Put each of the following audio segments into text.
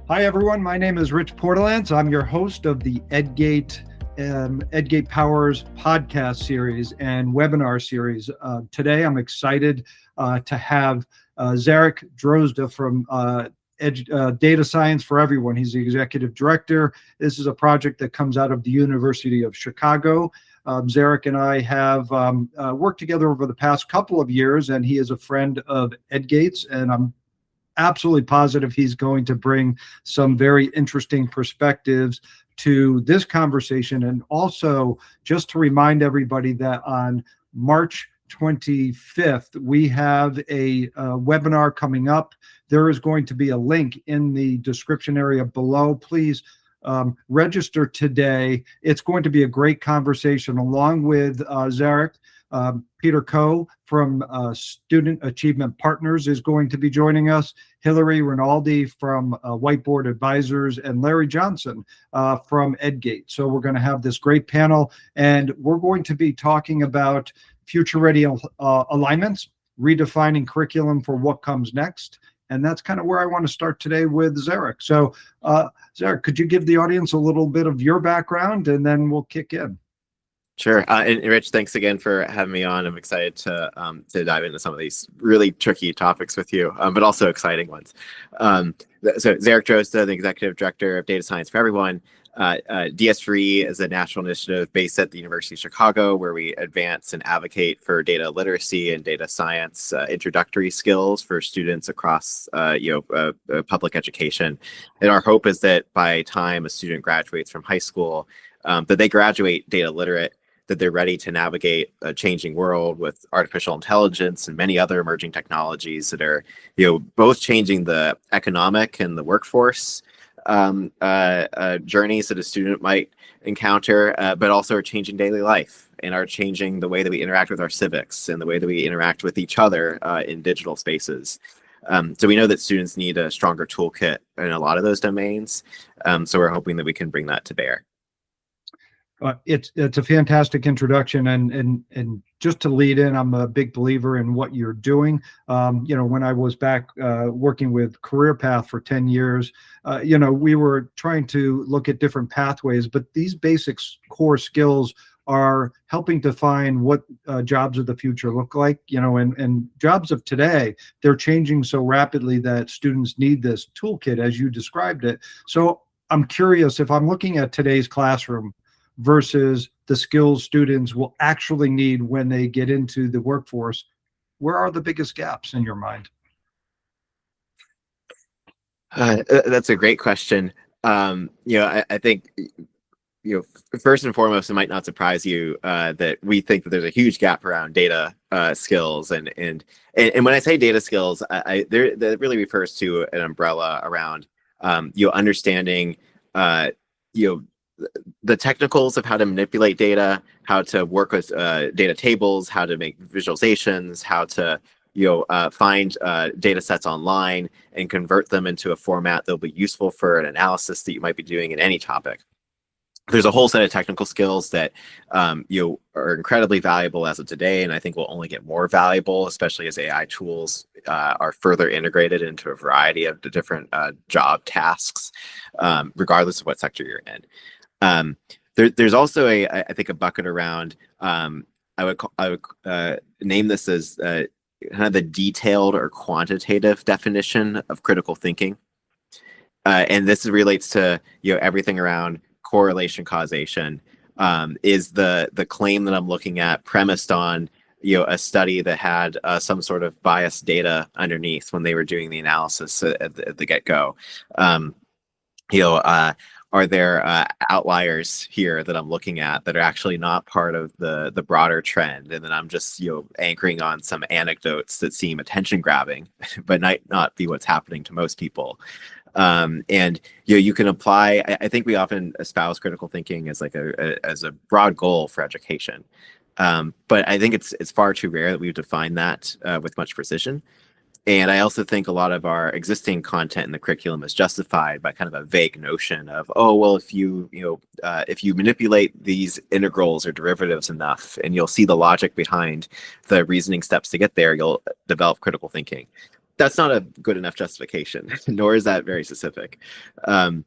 Hi, everyone. My name is Rich Portelance. I'm your host of the EdGate Powers Podcast series and webinar series. Today, I'm excited to have Zarek Drozda from Data Science for Everyone. He's the executive director. This is a project that comes out of the University of Chicago. Zarek and I have worked together over the past couple of years, and he is a friend of EdGate's, and I'm absolutely positive he's going to bring some very interesting perspectives to this conversation. And also, just to remind everybody that on March 25th, we have a webinar coming up. There is going to be a link in the description area below. Please register today. It's going to be a great conversation along with Zarek. Peter Coe from Student Achievement Partners is going to be joining us, Hillary Rinaldi from Whiteboard Advisors, and Larry Johnson from EdGate. So we're going to have this great panel, and we're going to be talking about future-ready alignments, redefining curriculum for what comes next. And that's kind of where I want to start today with Zarek. So Zarek, could you give the audience a little bit of your background, and then we'll kick in? Sure. And Rich, thanks again for having me on. I'm excited to dive into some of these really tricky topics with you, but also exciting ones. So Zarek Drozda, the Executive Director of Data Science for Everyone. DS3 is a national initiative based at the University of Chicago, where we advance and advocate for data literacy and data science introductory skills for students across public education. And our hope is that by time a student graduates from high school, that they graduate data literate, that they're ready to navigate a changing world with artificial intelligence and many other emerging technologies that are, both changing the economic and the workforce journeys that a student might encounter, but also are changing daily life and are changing the way that we interact with our civics and the way that we interact with each other in digital spaces. So we know that students need a stronger toolkit in a lot of those domains. So we're hoping that we can bring that to bear. It's a fantastic introduction, and just to lead in, I'm a big believer in what you're doing. When I was back working with Career Path for 10 years, we were trying to look at different pathways, but these basic core skills are helping define what jobs of the future look like. And jobs of today, they're changing so rapidly that students need this toolkit, as you described it. So I'm curious, if I'm looking at today's classroom versus the skills students will actually need when they get into the workforce, where are the biggest gaps in your mind? That's a great question. I think, first and foremost, it might not surprise you that we think that there's a huge gap around data skills, and when I say data skills, that really refers to an umbrella around understanding the technicals of how to manipulate data, how to work with data tables, how to make visualizations, how to find data sets online and convert them into a format that'll be useful for an analysis that you might be doing in any topic. There's a whole set of technical skills that are incredibly valuable as of today, and I think will only get more valuable, especially as AI tools are further integrated into a variety of the different job tasks, regardless of what sector you're in. There's also I think a bucket around, I would name this as kind of the detailed or quantitative definition of critical thinking, and this relates to everything around correlation causation. Is the claim that I'm looking at premised on a study that had some sort of biased data underneath when they were doing the analysis at the get-go? Are there outliers here that I'm looking at that are actually not part of the broader trend, and then I'm just anchoring on some anecdotes that seem attention grabbing but might not be what's happening to most people? And you can apply. I think we often espouse critical thinking as as a broad goal for education, but I think it's far too rare that we've defined that with much precision. And I also think a lot of our existing content in the curriculum is justified by kind of a vague notion of, oh, well, if you manipulate these integrals or derivatives enough, and you'll see the logic behind the reasoning steps to get there, you'll develop critical thinking. that's not a good enough justification, nor is that very specific. And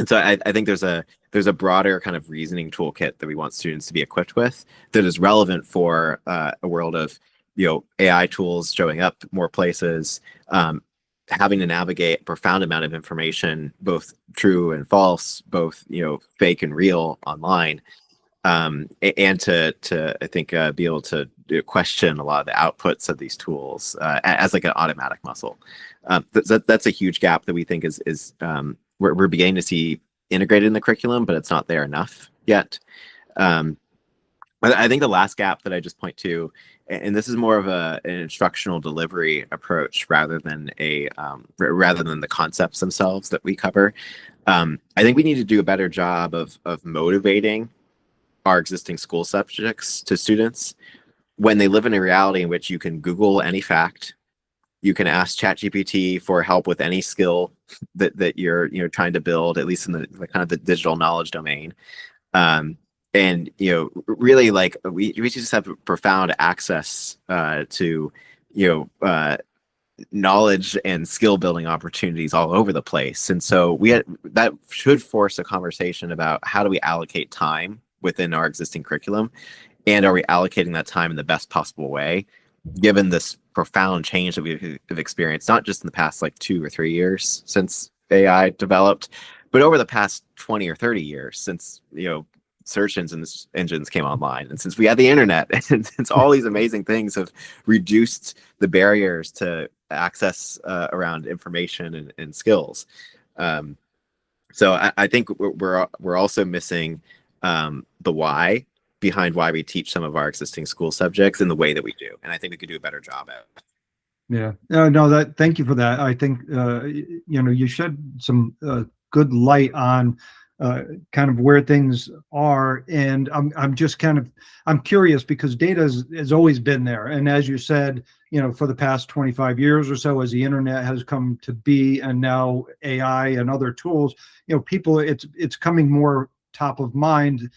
so I think there's a broader kind of reasoning toolkit that we want students to be equipped with that is relevant for a world of AI tools showing up more places, having to navigate a profound amount of information, both true and false, both fake and real online, and to I think be able to question a lot of the outputs of these tools as like an automatic muscle. That's a huge gap that we think is we're beginning to see integrated in the curriculum, but it's not there enough yet. I think the last gap that I just point to, and this is more of an instructional delivery approach rather than the concepts themselves that we cover. I think we need to do a better job of motivating our existing school subjects to students when they live in a reality in which you can Google any fact, you can ask ChatGPT for help with any skill that you're trying to build, at least in the kind of the digital knowledge domain. And really, like we just have profound access to knowledge and skill building opportunities all over the place. And so that should force a conversation about how do we allocate time within our existing curriculum, and are we allocating that time in the best possible way, given this profound change that we've experienced, not just in the past like 2 or 3 years since AI developed, but over the past 20 or 30 years since search engines came online, and since we had the internet, and since all these amazing things have reduced the barriers to access around information and skills. So I think we're also missing the why behind why we teach some of our existing school subjects in the way that we do, and I think we could do a better job at it. Yeah, no, thank you for that. I think you shed some good light on kind of where things are, and I'm just I'm curious because data has always been there, and as you said, for the past 25 years or so, as the internet has come to be, and now AI and other tools, people, it's coming more top of mind,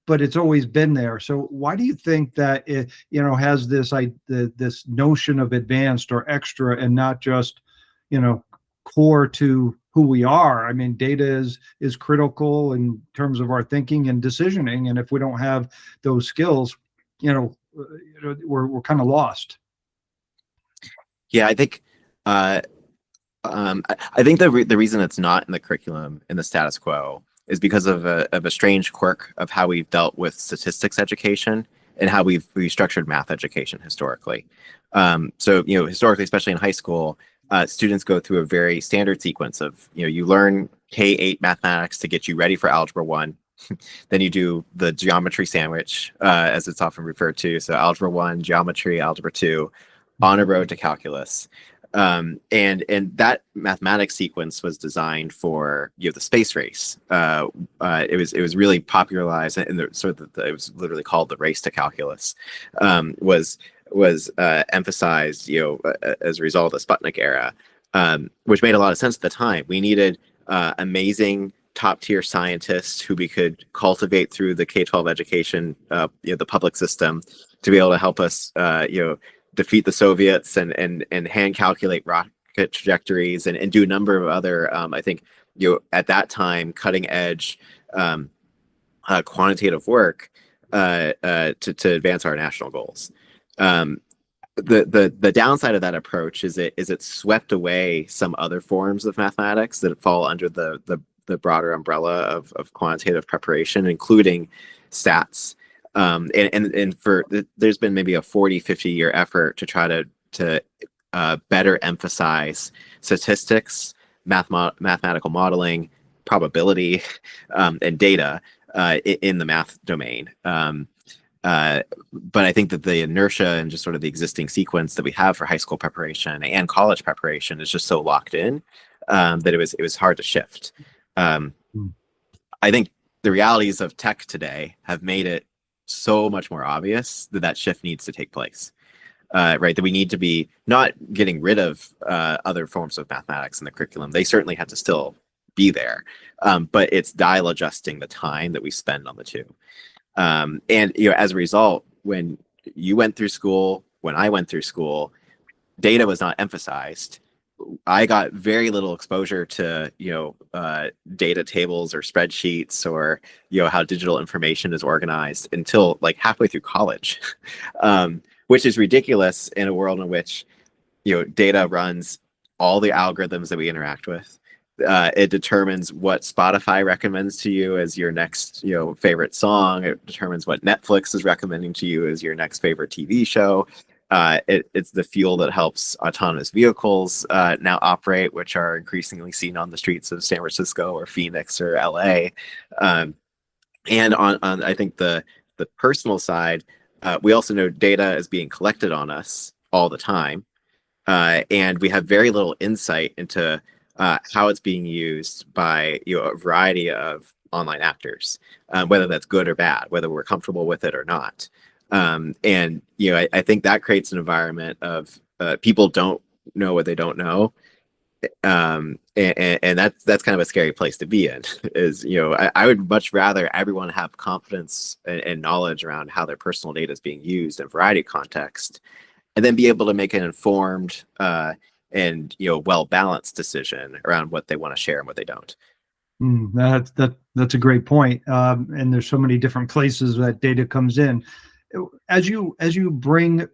but it's always been there. So why do you think that it has this notion of advanced or extra and not just core to who we are? I mean, data is critical in terms of our thinking and decisioning, and if we don't have those skills, we're kind of lost. Yeah, I think I think the reason it's not in the curriculum in the status quo is because of a strange quirk of how we've dealt with statistics education and how we've structured math education historically. So historically, especially in high school, students go through a very standard sequence of you learn K-8 mathematics to get you ready for Algebra 1. Then you do the geometry sandwich, as it's often referred to. So Algebra 1, geometry, Algebra 2, on a road to calculus. And that mathematics sequence was designed for the space race. It was really popularized, and it was literally called the race to calculus. Was emphasized as a result of the Sputnik era, which made a lot of sense at the time. We needed amazing top-tier scientists who we could cultivate through the K-12 education, the public system, to be able to help us defeat the Soviets and hand calculate rocket trajectories and do a number of other I think at that time cutting edge quantitative work to advance our national goals. The downside of that approach is it swept away some other forms of mathematics that fall under the broader umbrella of quantitative preparation, including stats. And there's been maybe a 40-50 year effort to try to better emphasize statistics, mathematical modeling, probability, and data in the math domain. But I think that the inertia and just sort of the existing sequence that we have for high school preparation and college preparation is just so locked in that it was hard to shift. I think the realities of tech today have made it so much more obvious that shift needs to take place, right? That we need to be not getting rid of other forms of mathematics in the curriculum. They certainly have to still be there, but it's dial adjusting the time that we spend on the two. And as a result, when you went through school, when I went through school, data was not emphasized. I got very little exposure to, data tables or spreadsheets or, how digital information is organized until like halfway through college, which is ridiculous in a world in which, data runs all the algorithms that we interact with. It determines what Spotify recommends to you as your next, favorite song. It determines what Netflix is recommending to you as your next favorite TV show. It's the fuel that helps autonomous vehicles now operate, which are increasingly seen on the streets of San Francisco or Phoenix or LA. And on I think the personal side, we also know data is being collected on us all the time, and we have very little insight into how it's being used by a variety of online actors, whether that's good or bad, whether we're comfortable with it or not. And I think that creates an environment of people don't know what they don't know, and that's kind of a scary place to be in. Is I would much rather everyone have confidence and knowledge around how their personal data is being used in a variety of contexts, and then be able to make an informed and well balanced decision around what they want to share and what they don't. That's a great point. And there's so many different places that data comes in. As you bring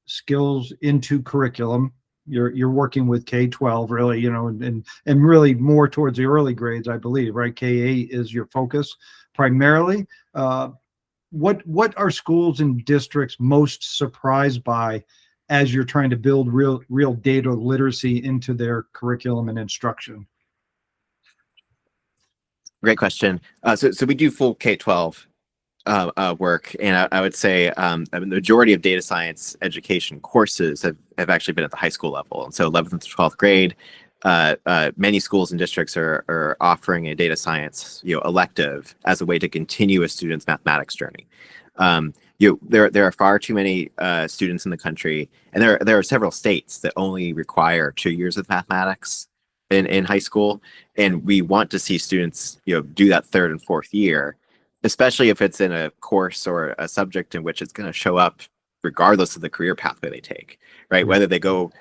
skills into curriculum, you're working with K-12 really, and really more towards the early grades, I believe, right? K-8 is your focus primarily. What are schools and districts most surprised by as you're trying to build real data literacy into their curriculum and instruction? Great question. So we do full K-12 work, and I would say the majority of data science education courses have actually been at the high school level. And so 11th to 12th grade, many schools and districts are offering a data science elective as a way to continue a student's mathematics journey. There are far too many students in the country, and there are several states that only require 2 years of mathematics in high school, and we want to see students do that third and fourth year, especially if it's in a course or a subject in which it's going to show up regardless of the career pathway they take, right? Whether they go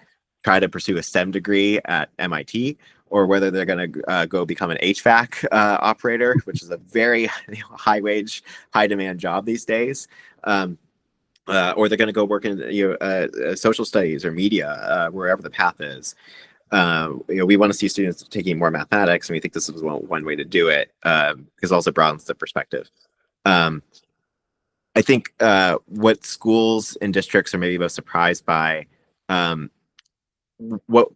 try to pursue a STEM degree at MIT, or whether they're going to go become an HVAC operator, which is a very high wage, high demand job these days, or they're going to go work in social studies or media, wherever the path is. We want to see students taking more mathematics, and we think this is one way to do it, because it also broadens the perspective. I think what schools and districts are maybe most surprised by, what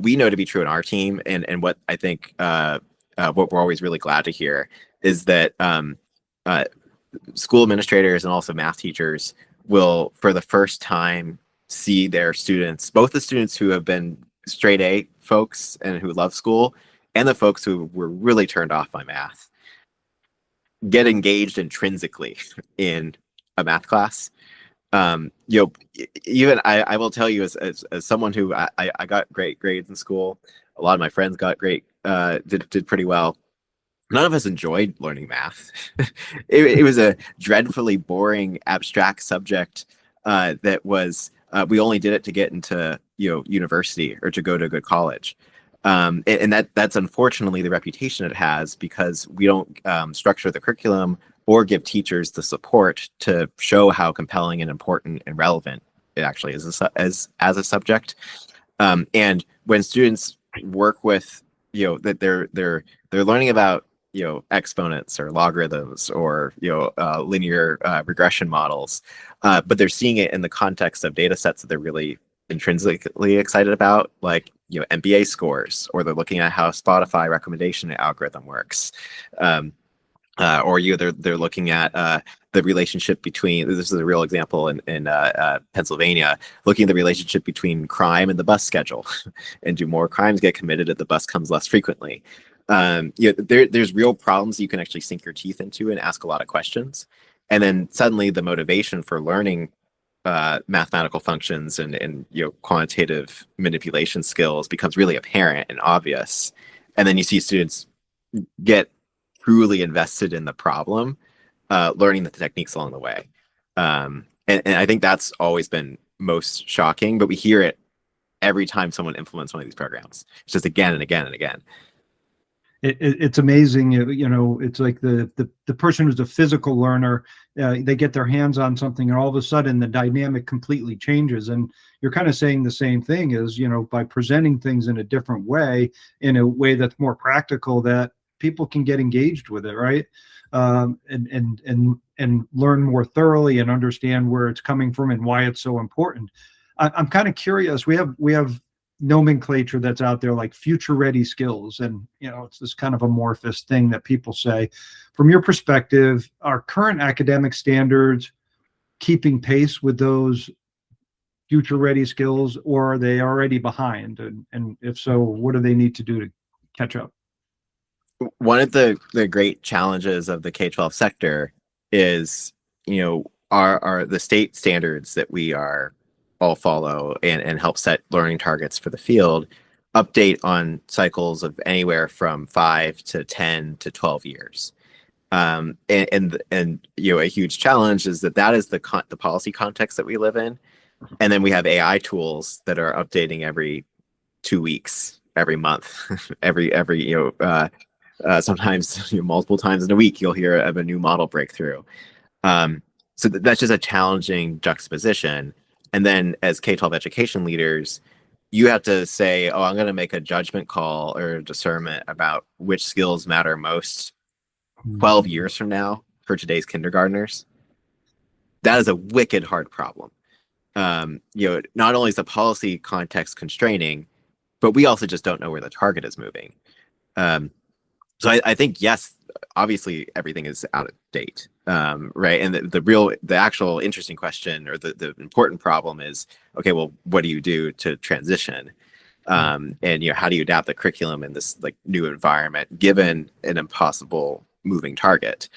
we know to be true in our team, and what I think what we're always really glad to hear is that school administrators and also math teachers will, for the first time, see their students, both the students who have been straight A folks and who love school, and the folks who were really turned off by math, get engaged intrinsically in a math class. Even I will tell you, as someone who I got great grades in school, a lot of my friends got did pretty well. None of us enjoyed learning math. It was a dreadfully boring, abstract subject that was. We only did it to get into university or to go to a good college, and that's unfortunately the reputation it has, because we don't structure the curriculum or give teachers the support to show how compelling and important and relevant it actually is as a subject. And when students work with that they're learning about exponents or logarithms or linear regression models, but they're seeing it in the context of data sets that they're really intrinsically excited about, like MBA scores, or they're looking at how Spotify recommendation algorithm works, or they're looking at the relationship between, this is a real example in Pennsylvania, looking at the relationship between crime and the bus schedule, and do more crimes get committed if the bus comes less frequently. There's real problems you can actually sink your teeth into and ask a lot of questions, and then suddenly the motivation for learning mathematical functions and quantitative manipulation skills becomes really apparent and obvious, and then you see students get truly invested in the problem, learning the techniques along the way, and I think that's always been most shocking, but we hear it every time someone implements one of these programs. It's just again and again and again. It's amazing. It's like the person who's a physical learner, they get their hands on something and all of a sudden the dynamic completely changes. And you're kind of saying the same thing is, by presenting things in a different way, in a way that's more practical, that people can get engaged with it, right? And learn more thoroughly and understand where it's coming from and why it's so important. I'm kind of curious. We have nomenclature that's out there like future ready skills, and it's this kind of amorphous thing that people say. From your perspective, are current academic standards keeping pace with those future ready skills, or are they already behind? And if so, what do they need to do to catch up? One of the great challenges of the K-12 sector is, are the state standards that we are all follow and help set learning targets for the field update on cycles of anywhere from 5 to 10 to 12 years. And a huge challenge is that is the policy context that we live in. And then we have AI tools that are updating every 2 weeks, every month, sometimes multiple times in a week, you'll hear of a new model breakthrough. So that's just a challenging juxtaposition. And then as K-12 education leaders, you have to say, oh, I'm going to make a judgment call or discernment about which skills matter most 12 years from now for today's kindergartners. That is a wicked hard problem. Not only is the policy context constraining, but we also just don't know where the target is moving. So I think, yes, obviously everything is out of date, right? And the actual interesting question, or the important problem is, okay, well, what do you do to transition? And how do you adapt the curriculum in this new environment given an impossible moving target?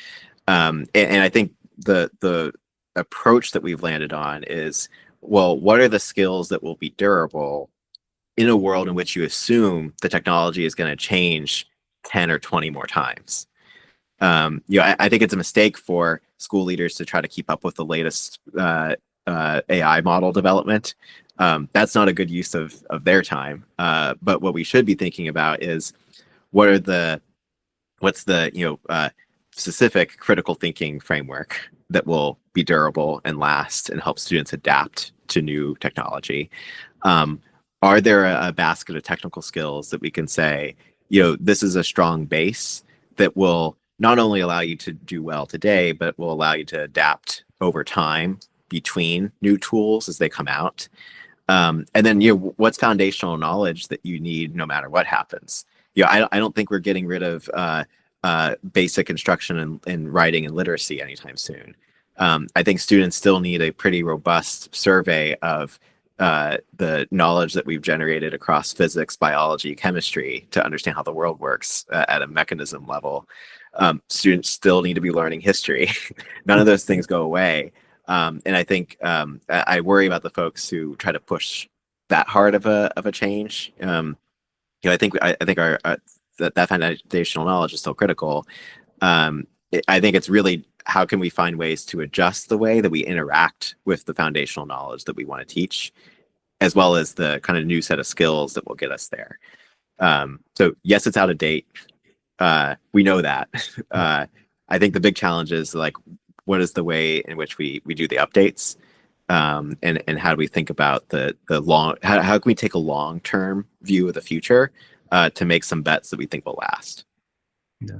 And I think the approach that we've landed on is, well, what are the skills that will be durable in a world in which you assume the technology is going to change 10 or 20 more times? I think it's a mistake for school leaders to try to keep up with the latest AI model development. That's not a good use of their time. But what we should be thinking about is what's the specific critical thinking framework that will be durable and last and help students adapt to new technology. Are there a basket of technical skills that we can say, this is a strong base that will not only allow you to do well today, but will allow you to adapt over time between new tools as they come out. And then, what's foundational knowledge that you need no matter what happens? I don't think we're getting rid of basic instruction in writing and literacy anytime soon. I think students still need a pretty robust survey of the knowledge that we've generated across physics, biology, chemistry to understand how the world works at a mechanism level. Students still need to be learning history. None of those things go away. And I think I worry about the folks who try to push that hard of a change. I think our that foundational knowledge is still critical. I think it's really, how can we find ways to adjust the way that we interact with the foundational knowledge that we want to teach, as well as the kind of new set of skills that will get us there. So yes, it's out of date. We know that. I think the big challenge is what is the way in which we do the updates, and how do we think about the long, how can we take a long-term view of the future to make some bets that we think will last? Yeah.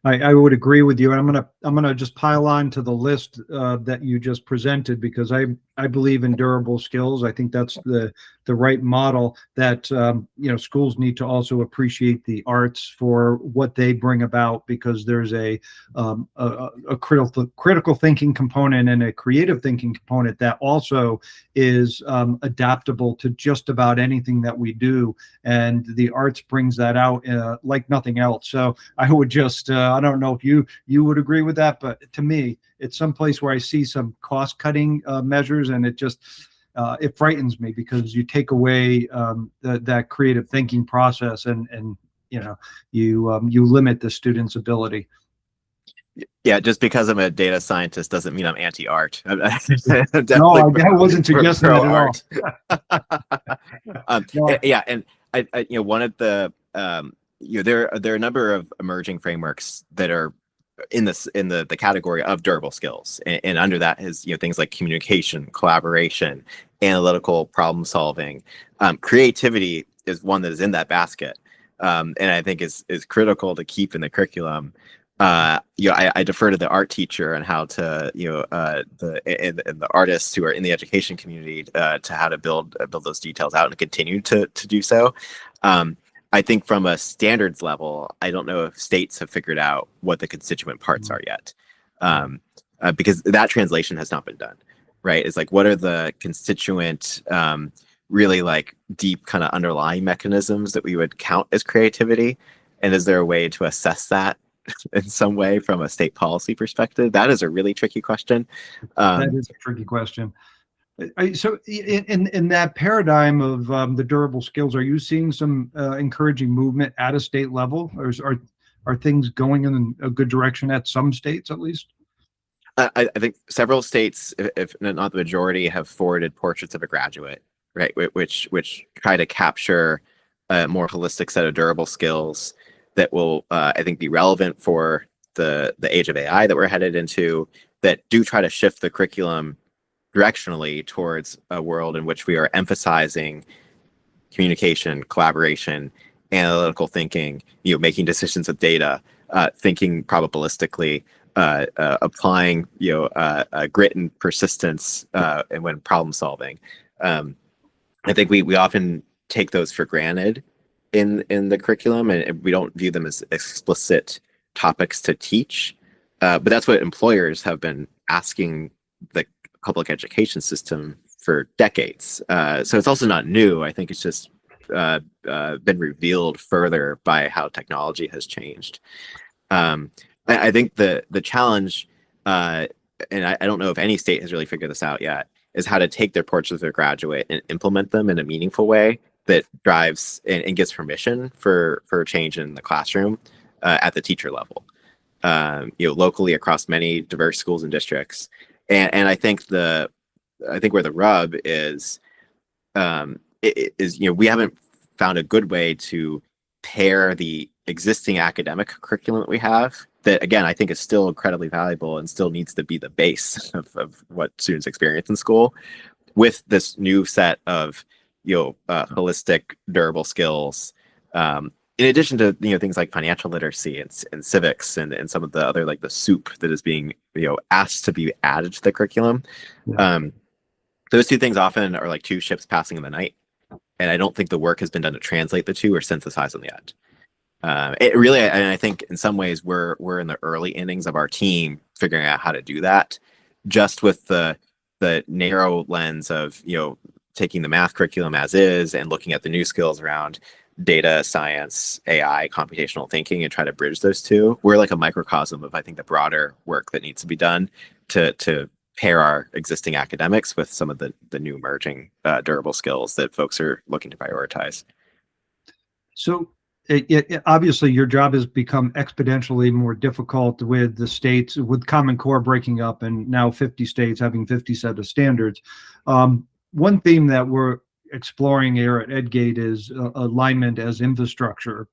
I would agree with you, and I'm gonna just pile on to the list that you just presented, because I believe in durable skills. I think that's the right model. That schools need to also appreciate the arts for what they bring about, because there's a critical thinking component and a creative thinking component that also is adaptable to just about anything that we do, and the arts brings that out like nothing else. So I would just I don't know if you would agree with that, but to me, it's someplace where I see some cost-cutting measures, and it just it frightens me, because you take away that creative thinking process, and you limit the student's ability. Yeah, just because I'm a data scientist doesn't mean I'm anti-art. I'm No, definitely I wasn't suggesting that at all. pro-art. No, Yeah, and one of the there are a number of emerging frameworks that are in the category of durable skills, and under that is things like communication, collaboration, analytical problem solving. Creativity is one that is in that basket, and I think is critical to keep in the curriculum. I defer to the art teacher on how to the artists who are in the education community to how to build those details out and continue to do so. I think from a standards level, I don't know if states have figured out what the constituent parts are yet, because that translation has not been done. Right? It's like, what are the constituent, really like deep kind of underlying mechanisms that we would count as creativity, and is there a way to assess that in some way from a state policy perspective? That is a really tricky question. that is a tricky question. So in that paradigm of the durable skills, are you seeing some encouraging movement at a state level, or are things going in a good direction at some states at least? I think several states, if not the majority, have forwarded portraits of a graduate, right? Which try to capture a more holistic set of durable skills that will, I think, be relevant for the age of AI that we're headed into, that do try to shift the curriculum directionally towards a world in which we are emphasizing communication, collaboration, analytical thinking, making decisions with data, thinking probabilistically, applying grit and persistence, and when problem solving. I think we often take those for granted in the curriculum, and we don't view them as explicit topics to teach. But that's what employers have been asking the public education system for decades. So it's also not new. I think it's just been revealed further by how technology has changed. I think the challenge, and I don't know if any state has really figured this out yet, is how to take their portraits of their graduate and implement them in a meaningful way that drives and gives permission for change in the classroom at the teacher level, locally across many diverse schools and districts. And I think where the rub is, we haven't found a good way to pair the existing academic curriculum that we have, that again I think is still incredibly valuable and still needs to be the base of what students experience in school, with this new set of holistic durable skills, in addition to things like financial literacy and civics and some of the other, like the soup that is being asked to be added to the curriculum. Those two things often are like two ships passing in the night, and I don't think the work has been done to translate the two or synthesize them yet. It really, and I think in some ways we're in the early innings of our team figuring out how to do that, just with the narrow lens of taking the math curriculum as is and looking at the new skills around data science, AI, computational thinking, and try to bridge those two. We're like a microcosm of, I think, the broader work that needs to be done to pair our existing academics with some of the new emerging durable skills that folks are looking to prioritize. So obviously your job has become exponentially more difficult with the states, with Common Core breaking up and now 50 states having 50 set of standards. One theme that we're exploring here at EdGate is alignment as infrastructure,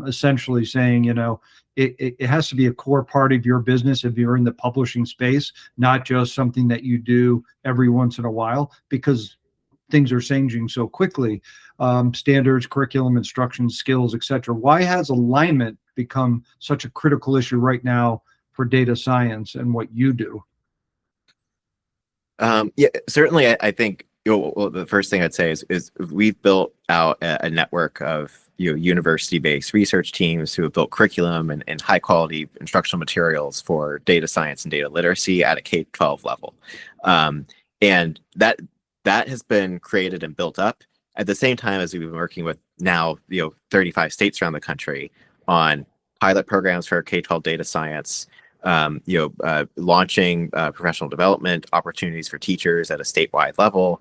essentially saying, it has to be a core part of your business if you're in the publishing space, not just something that you do every once in a while, because things are changing so quickly. Standards, curriculum, instruction, skills, etc. Why has alignment become such a critical issue right now for data science and what you do? Yeah, certainly. I think the first thing I'd say is we've built out a network of university-based research teams who have built curriculum and high-quality instructional materials for data science and data literacy at a K-12 level, and that has been created and built up at the same time as we've been working with now 35 states around the country on pilot programs for K-12 data science, launching professional development opportunities for teachers at a statewide level,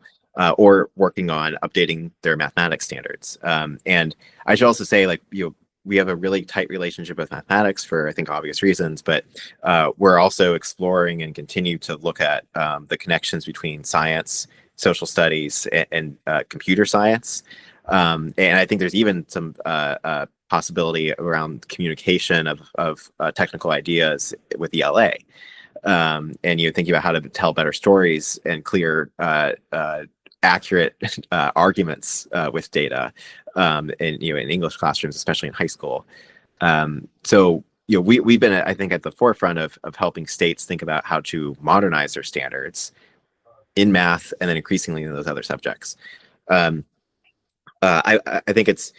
or working on updating their mathematics standards. And I should also say, we have a really tight relationship with mathematics for, I think, obvious reasons, but we're also exploring and continue to look at the connections between science, social studies, and computer science. And I think there's even some possibility around communication of technical ideas with ELA. And thinking about how to tell better stories and clear, accurate arguments with data, in English classrooms, especially in high school. So we've been, I think, at the forefront of helping states think about how to modernize their standards in math and then increasingly in those other subjects. I think it's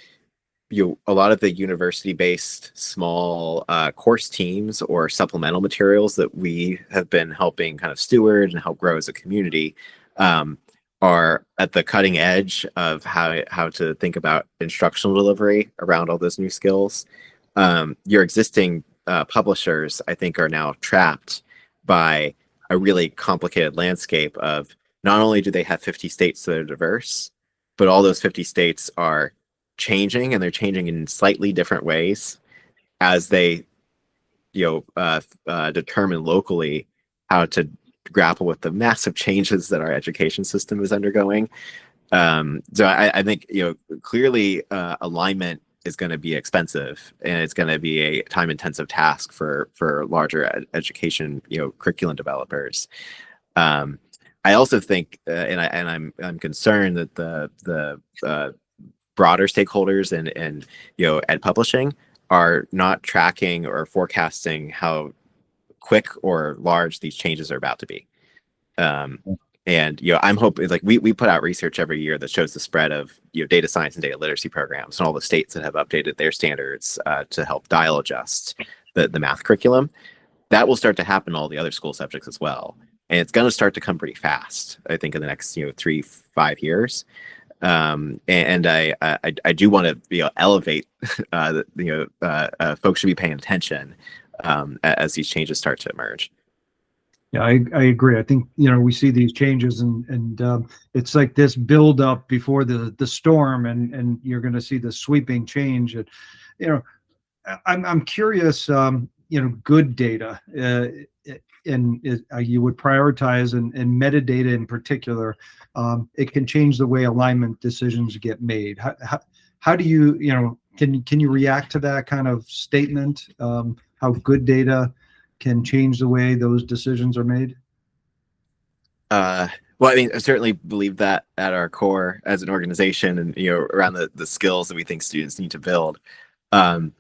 a lot of the university-based small course teams or supplemental materials that we have been helping kind of steward and help grow as a community are at the cutting edge of how to think about instructional delivery around all those new skills. Your existing publishers, I think, are now trapped by a really complicated landscape of not only do they have 50 states that are diverse, but all those 50 states are changing, and they're changing in slightly different ways as they determine locally how to grapple with the massive changes that our education system is undergoing. So I think clearly alignment is going to be expensive, and it's going to be a time-intensive task for larger education curriculum developers. I also think, and I'm concerned that the broader stakeholders and ed publishing are not tracking or forecasting how quick or large these changes are about to be. And I'm hoping, like, we put out research every year that shows the spread of data science and data literacy programs and all the states that have updated their standards to help dial adjust the math curriculum. That will start to happen in all the other school subjects as well, and it's going to start to come pretty fast, I think, in the next 3-5 years. And I do want to elevate folks should be paying attention as these changes start to emerge. Yeah, I agree. I think we see these changes, and it's like this build up before the storm, and you're going to see the sweeping change. And I'm curious. Good data, and you would prioritize, and metadata in particular. It can change the way alignment decisions get made. How do you can you react to that kind of statement? How good data can change the way those decisions are made? Well, I mean, I certainly believe that at our core as an organization, and around the skills that we think students need to build. The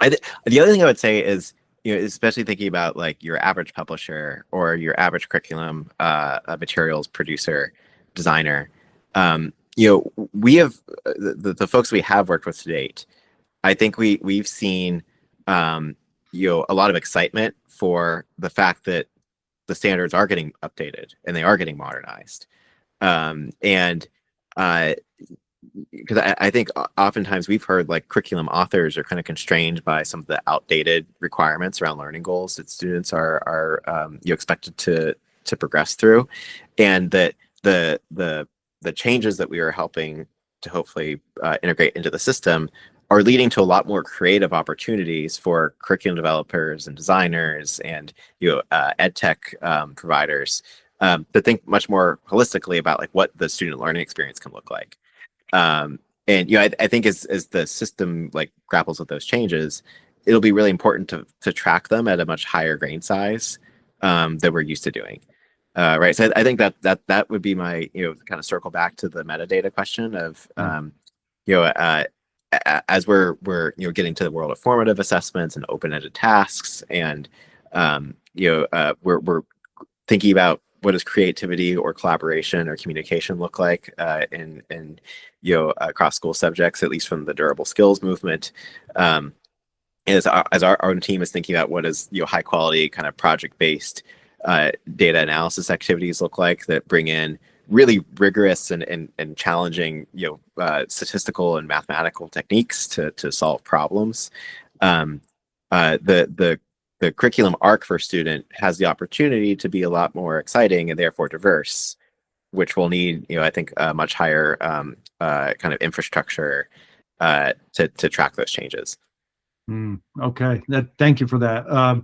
other thing I would say is, especially thinking about like your average publisher or your average curriculum materials producer, designer. We have the folks we have worked with to date. I think we've seen a lot of excitement for the fact that the standards are getting updated and they are getting modernized. Because I think oftentimes we've heard like curriculum authors are kind of constrained by some of the outdated requirements around learning goals that students are expected to progress through, and that the changes that we are helping to hopefully integrate into the system are leading to a lot more creative opportunities for curriculum developers and designers and edtech providers to think much more holistically about like what the student learning experience can look like. And I think as the system like grapples with those changes, it'll be really important to track them at a much higher grain size than we're used to doing. Right. So I think that would be my kind of circle back to the metadata question of as we're getting to the world of formative assessments and open-ended tasks, and we're thinking about what does creativity or collaboration or communication look like in across school subjects, at least from the durable skills movement. And as our own team is thinking about what does high quality kind of project-based data analysis activities look like that bring in really rigorous and challenging statistical and mathematical techniques to solve problems. The curriculum arc for a student has the opportunity to be a lot more exciting and therefore diverse, which will need I think a much higher kind of infrastructure to track those changes. Okay, thank you for that.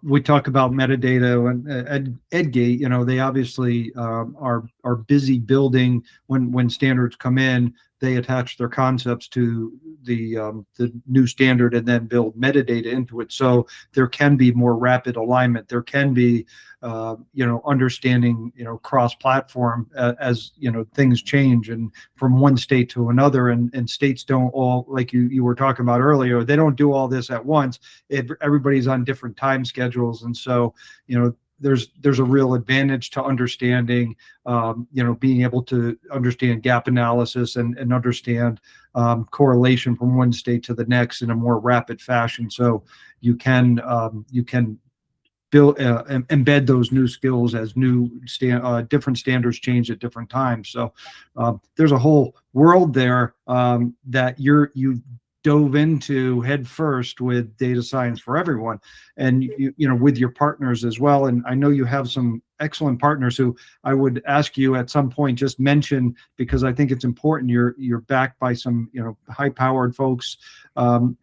We talk about metadata and EdGate. They obviously are busy building. When standards come in, they attach their concepts to the new standard and then build metadata into it. So there can be more rapid alignment. There can be understanding cross-platform as things change and from one state to another, and states don't all, like you were talking about earlier, they don't do all this at once. Everybody's on different time schedules, and so there's a real advantage to understanding, being able to understand gap analysis and understand correlation from one state to the next in a more rapid fashion. So you can build embed those new skills as different standards change at different times. So there's a whole world there that you dove into head first with data science for everyone, and with your partners as well. And I know you have some excellent partners who I would ask you at some point just mention, because I think it's important. You're backed by some high-powered folks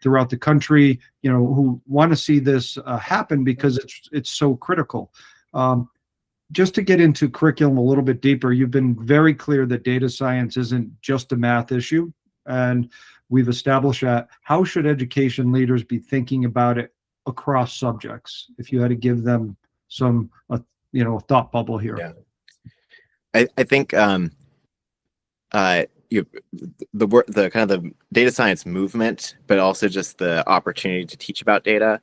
throughout the country who want to see this happen because it's so critical. Just to get into curriculum a little bit deeper, you've been very clear that data science isn't just a math issue, and we've established that. How should education leaders be thinking about it across subjects? If you had to give them some, thought bubble here. Yeah, I think the kind of the data science movement, but also just the opportunity to teach about data,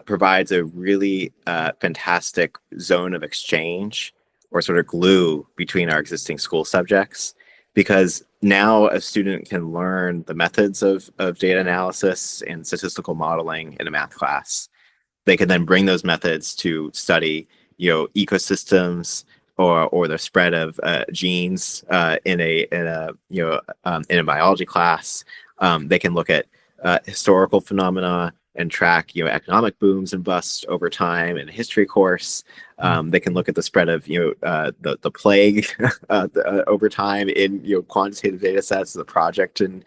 provides a really fantastic zone of exchange or sort of glue between our existing school subjects. Because now a student can learn the methods of data analysis and statistical modeling in a math class. They can then bring those methods to study, ecosystems or the spread of genes in a biology class. They can look at historical phenomena and track economic booms and busts over time in a history course. They can look at the spread of the plague over time in quantitative data sets, the project in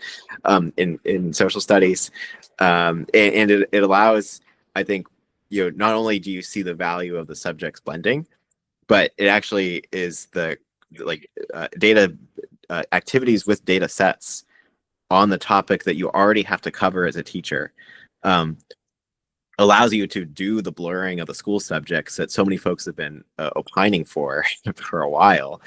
social studies, and it allows, I think, not only do you see the value of the subjects blending, but it actually is the data activities with data sets on the topic that you already have to cover as a teacher. Allows you to do the blurring of the school subjects that so many folks have been opining for a while.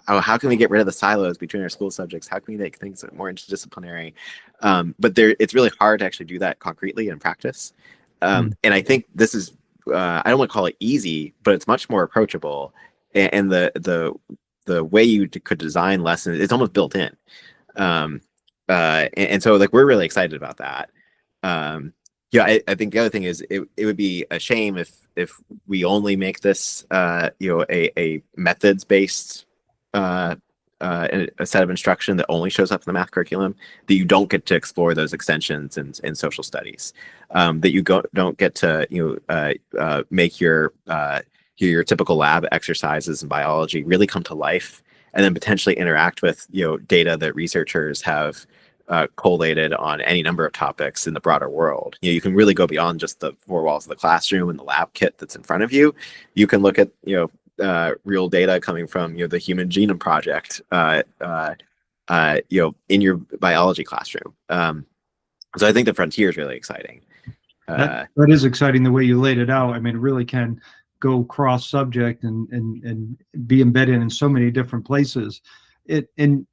How can we get rid of the silos between our school subjects? How can we make things more interdisciplinary? But it's really hard to actually do that concretely in practice. And I think this is, I don't want to call it easy, but it's much more approachable. And the way you could design lessons, it's almost built in. And so we're really excited about that. I think the other thing is it would be a shame if we only make this a methods based a set of instruction that only shows up in the math curriculum, that you don't get to explore those extensions in social studies, that you don't get to make your typical lab exercises in biology really come to life, and then potentially interact with data that researchers have collated on any number of topics in the broader world. You can really go beyond just the four walls of the classroom and the lab kit that's in front of you. You can look at real data coming from the Human Genome Project in your biology classroom. So I think the frontier is really exciting. That is exciting the way you laid it out. I mean, it really can go cross subject and be embedded in so many different places. And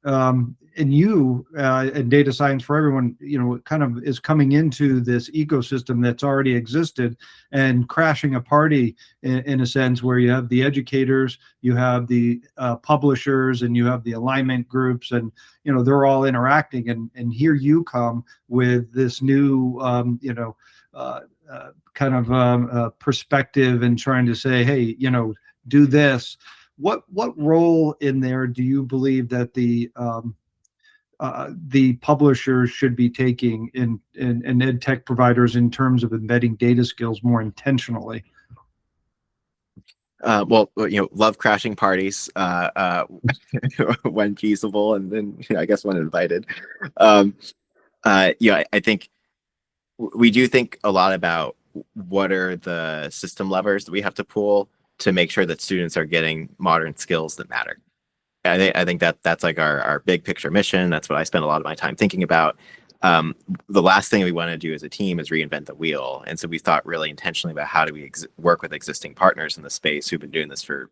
you and data science for everyone, kind of is coming into this ecosystem that's already existed and crashing a party in a sense, where you have the educators, you have the publishers, and you have the alignment groups, and they're all interacting. And here you come with this new perspective and trying to say, hey, do this. What role in there do you believe that the publishers should be taking in ed tech providers in terms of embedding data skills more intentionally? Love crashing parties when feasible, and then I guess when invited. I think we do think a lot about what are the system levers that we have to pull to make sure that students are getting modern skills that matter. I think that's like our big picture mission. That's what I spend a lot of my time thinking about. The last thing we want to do as a team is reinvent the wheel, and so we thought really intentionally about how do we work with existing partners in the space who've been doing this for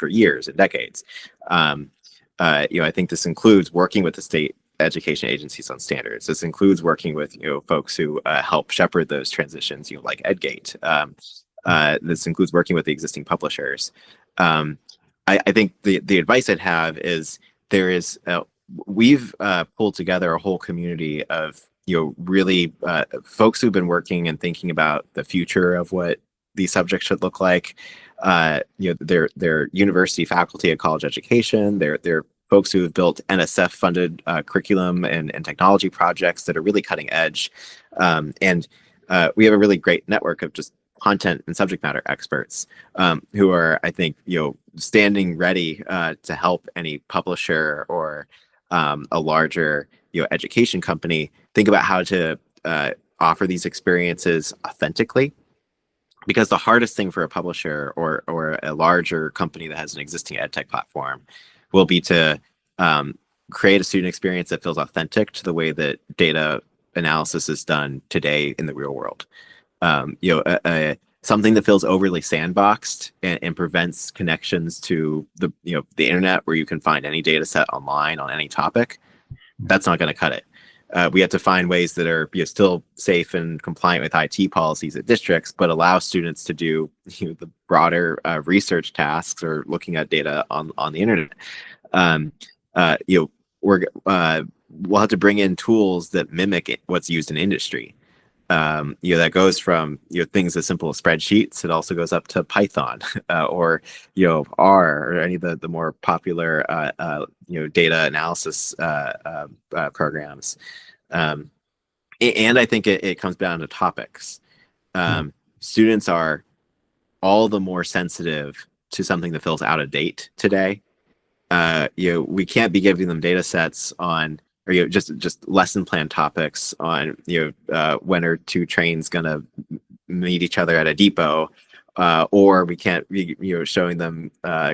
years and decades. I think this includes working with the state education agencies on standards. This includes working with folks who help shepherd those transitions, like EdGate. This includes working with the existing publishers. I think the advice I'd have is we've pulled together a whole community of really folks who've been working and thinking about the future of what these subjects should look like. They're university faculty at college education. They're folks who have built NSF funded curriculum and technology projects that are really cutting edge. And we have a really great network of just content and subject matter experts who are, I think, standing ready to help any publisher or a larger, education company think about how to offer these experiences authentically. Because the hardest thing for a publisher or a larger company that has an existing edtech platform will be to create a student experience that feels authentic to the way that data analysis is done today in the real world. Something that feels overly sandboxed and prevents connections to the internet where you can find any data set online on any topic, that's not going to cut it. We have to find ways that are still safe and compliant with IT policies at districts, but allow students to do the broader research tasks or looking at data on the internet. We'll have to bring in tools that mimic what's used in industry. That goes from things as simple as spreadsheets. It also goes up to Python or R or any of the more popular data analysis programs. And I think it comes down to topics. Students are all the more sensitive to something that feels out of date today. We can't be giving them data sets on or just lesson plan topics on when are two trains gonna meet each other at a depot, or we can't be showing them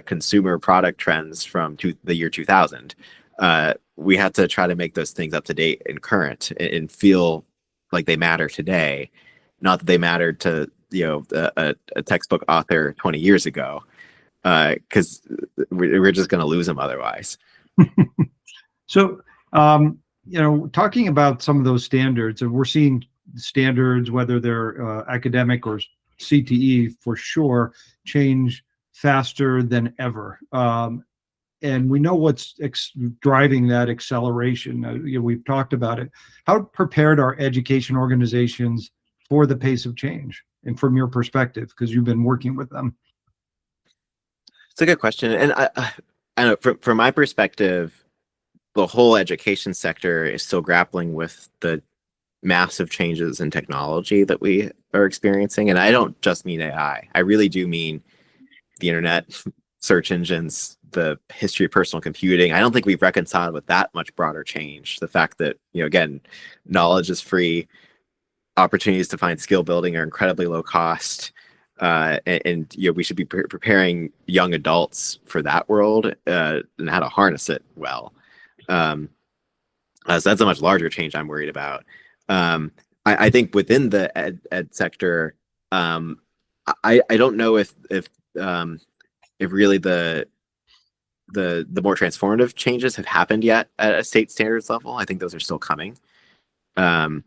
consumer product trends from the year 2000. We have to try to make those things up to date and current and feel like they matter today, not that they mattered to a textbook author 20 years ago, because we're just going to lose them otherwise. So talking about some of those standards, and we're seeing standards, whether they're academic or CTE for sure, change faster than ever. And we know what's driving that acceleration. We've talked about it. How prepared are education organizations for the pace of change? And from your perspective, because you've been working with them. It's a good question. And I know from my perspective, the whole education sector is still grappling with the massive changes in technology that we are experiencing. And I don't just mean AI. I really do mean the internet, search engines, the history of personal computing. I don't think we've reconciled with that much broader change. The fact that, again, knowledge is free, opportunities to find skill building are incredibly low cost. And we should be preparing young adults for that world and how to harness it well. So that's a much larger change I'm worried about. I think within the ed sector, I don't know if really the more transformative changes have happened yet at a state standards level. I think those are still coming. And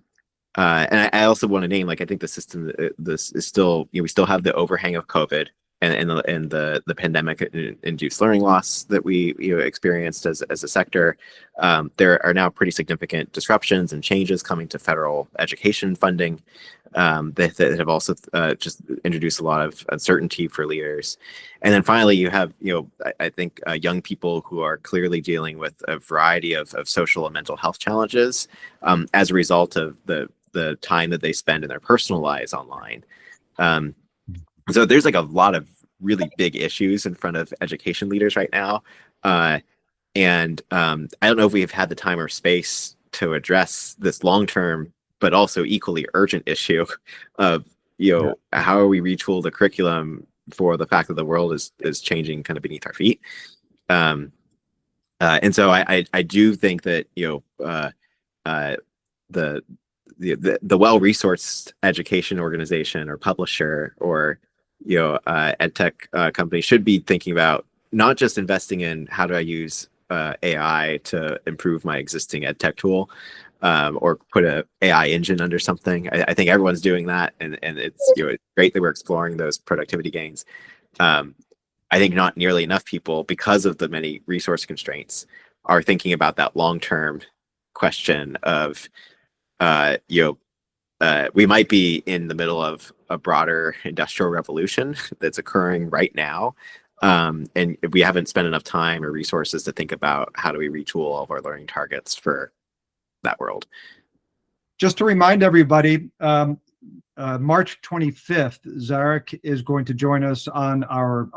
I also want to name, I think the system, this is still, we still have the overhang of COVID and the pandemic induced learning loss that we experienced as a sector. There are now pretty significant disruptions and changes coming to federal education funding that have also just introduced a lot of uncertainty for leaders. And then finally, you have, I think young people who are clearly dealing with a variety of social and mental health challenges as a result of the time that they spend in their personal lives online. So there's a lot of really big issues in front of education leaders right now. And I don't know if we've had the time or space to address this long-term but also equally urgent issue of how are we retool the curriculum for the fact that the world is changing kind of beneath our feet. And so I do think that the well-resourced education organization or publisher or edtech company should be thinking about not just investing in how do I use AI to improve my existing edtech tool, or put a AI engine under something. I think everyone's doing that, and it's great that we're exploring those productivity gains. I think not nearly enough people, because of the many resource constraints, are thinking about that long-term question of we might be in the middle of a broader industrial revolution that's occurring right now. And we haven't spent enough time or resources to think about how do we retool all of our learning targets for that world. Just to remind everybody, March 25th, Zarek is going to join us on our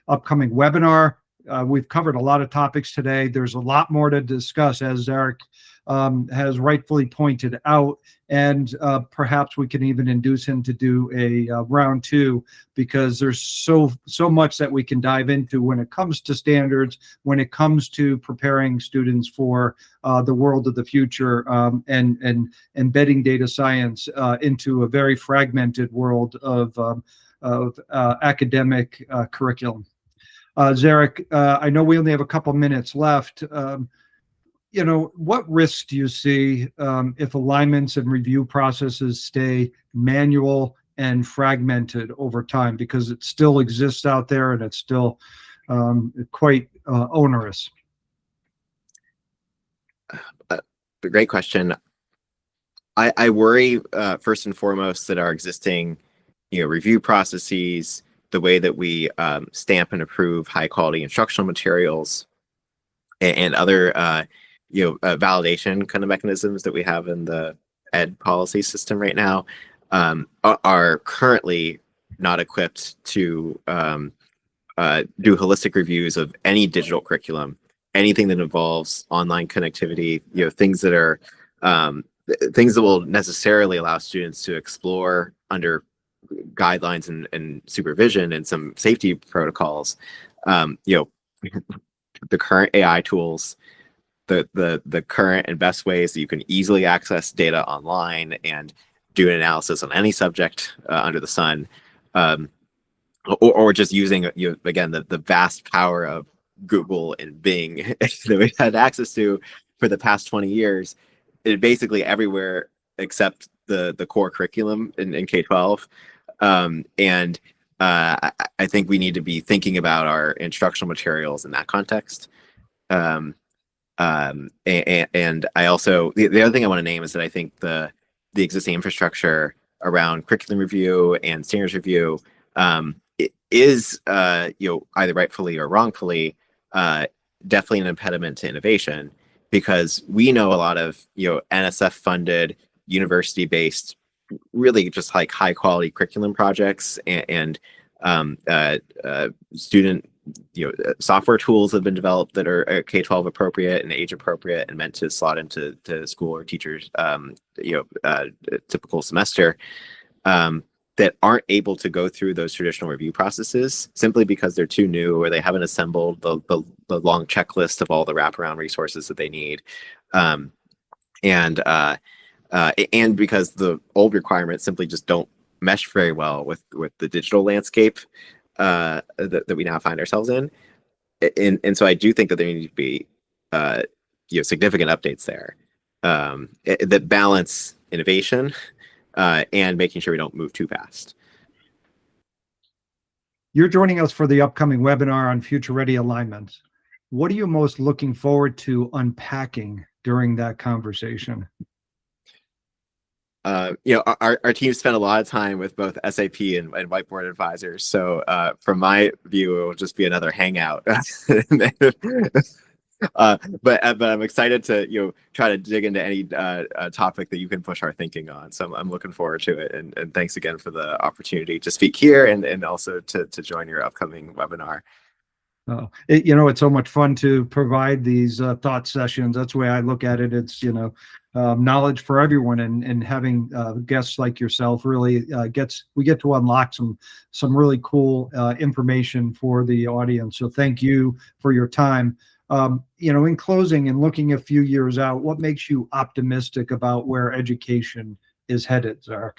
upcoming webinar. We've covered a lot of topics today. There's a lot more to discuss, as Zarek has rightfully pointed out, and perhaps we can even induce him to do a round two, because there's so much that we can dive into when it comes to standards, when it comes to preparing students for the world of the future, and embedding data science into a very fragmented world of academic curriculum. Zarek, I know we only have a couple minutes left. What risks do you see if alignments and review processes stay manual and fragmented over time, because it still exists out there and it's still quite onerous? Great question. I worry first and foremost that our existing review processes, the way that we stamp and approve high quality instructional materials, and other validation kind of mechanisms that we have in the ed policy system right now are currently not equipped to do holistic reviews of any digital curriculum, anything that involves online connectivity, things that are things that will necessarily allow students to explore under guidelines and supervision and some safety protocols. The current AI tools, the current and best ways that you can easily access data online and do an analysis on any subject under the sun, or just using again the vast power of Google and Bing that we've had access to for the past 20 years, basically everywhere except the core curriculum in K-12. And I think we need to be thinking about our instructional materials in that context. And I also, the other thing I want to name is that I think the existing infrastructure around curriculum review and standards review is either rightfully or wrongfully definitely an impediment to innovation, because we know a lot of NSF funded, university based, really just like high quality curriculum projects and student software tools have been developed that are K-12 appropriate and age appropriate and meant to slot into school or teachers typical semester, that aren't able to go through those traditional review processes simply because they're too new, or they haven't assembled the long checklist of all the wraparound resources that they need, and because the old requirements simply just don't mesh very well with the digital landscape that we now find ourselves in. And so I do think that there need to be significant updates there that balance innovation and making sure we don't move too fast. You're joining us for the upcoming webinar on future ready alignments. What are you most looking forward to unpacking during that conversation? Our team spent a lot of time with both SAP and whiteboard advisors. So from my view, it will just be another hangout. But I'm excited to try to dig into any topic that you can push our thinking on. So I'm looking forward to it. And thanks again for the opportunity to speak here and also to join your upcoming webinar. It's so much fun to provide these thought sessions. That's the way I look at it. It's, knowledge for everyone, and having guests like yourself really we get to unlock some really cool information for the audience. So thank you for your time. In closing and looking a few years out, what makes you optimistic about where education is headed, Zarek?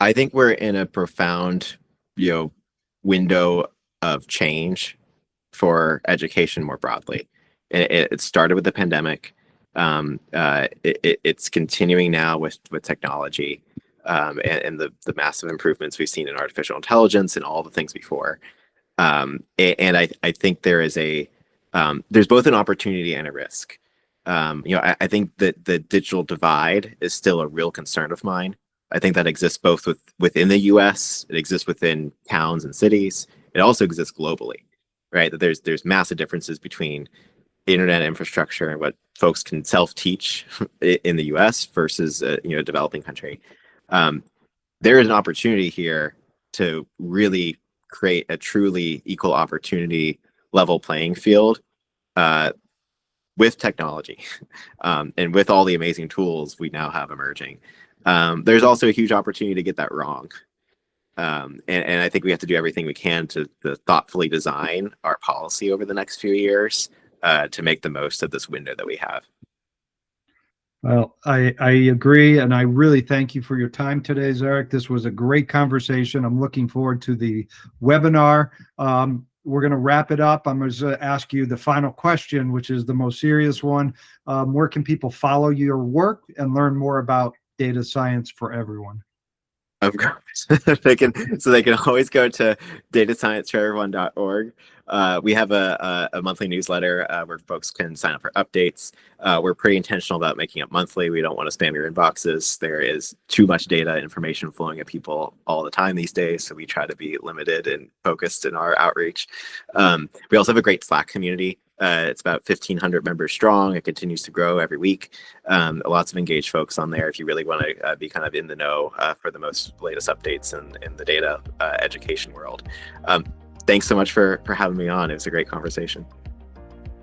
I think we're in a profound, window of change for education more broadly. It started with the pandemic. It's continuing now with technology, and the massive improvements we've seen in artificial intelligence and all the things before. And I think there's both an opportunity and a risk. I think that the digital divide is still a real concern of mine. I think that exists both within the U.S. It exists within towns and cities. It also exists globally, right? That there's massive differences between internet infrastructure and what folks can self-teach in the U.S. versus a developing country. There is an opportunity here to really create a truly equal opportunity level playing field with technology and with all the amazing tools we now have emerging. There's also a huge opportunity to get that wrong. And I think we have to do everything we can to thoughtfully design our policy over the next few years to make the most of this window that we have. Well, I agree, and I really thank you for your time today, Zarek. This was a great conversation. I'm looking forward to the webinar. We're going to wrap it up. I'm going to ask you the final question, which is the most serious one. Where can people follow your work and learn more about data science for everyone? Of course, they can always go to datascienceforeveryone.org. We have a monthly newsletter where folks can sign up for updates. We're pretty intentional about making it monthly. We don't want to spam your inboxes. There is too much data information flowing at people all the time these days, so we try to be limited and focused in our outreach. We also have a great Slack community. It's about 1,500 members strong. It continues to grow every week. Lots of engaged folks on there if you really want to be kind of in the know for the most latest updates in the data education world. Thanks so much for having me on. It was a great conversation.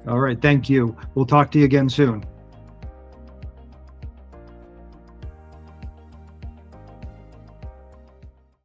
All right. Thank you. We'll talk to you again soon.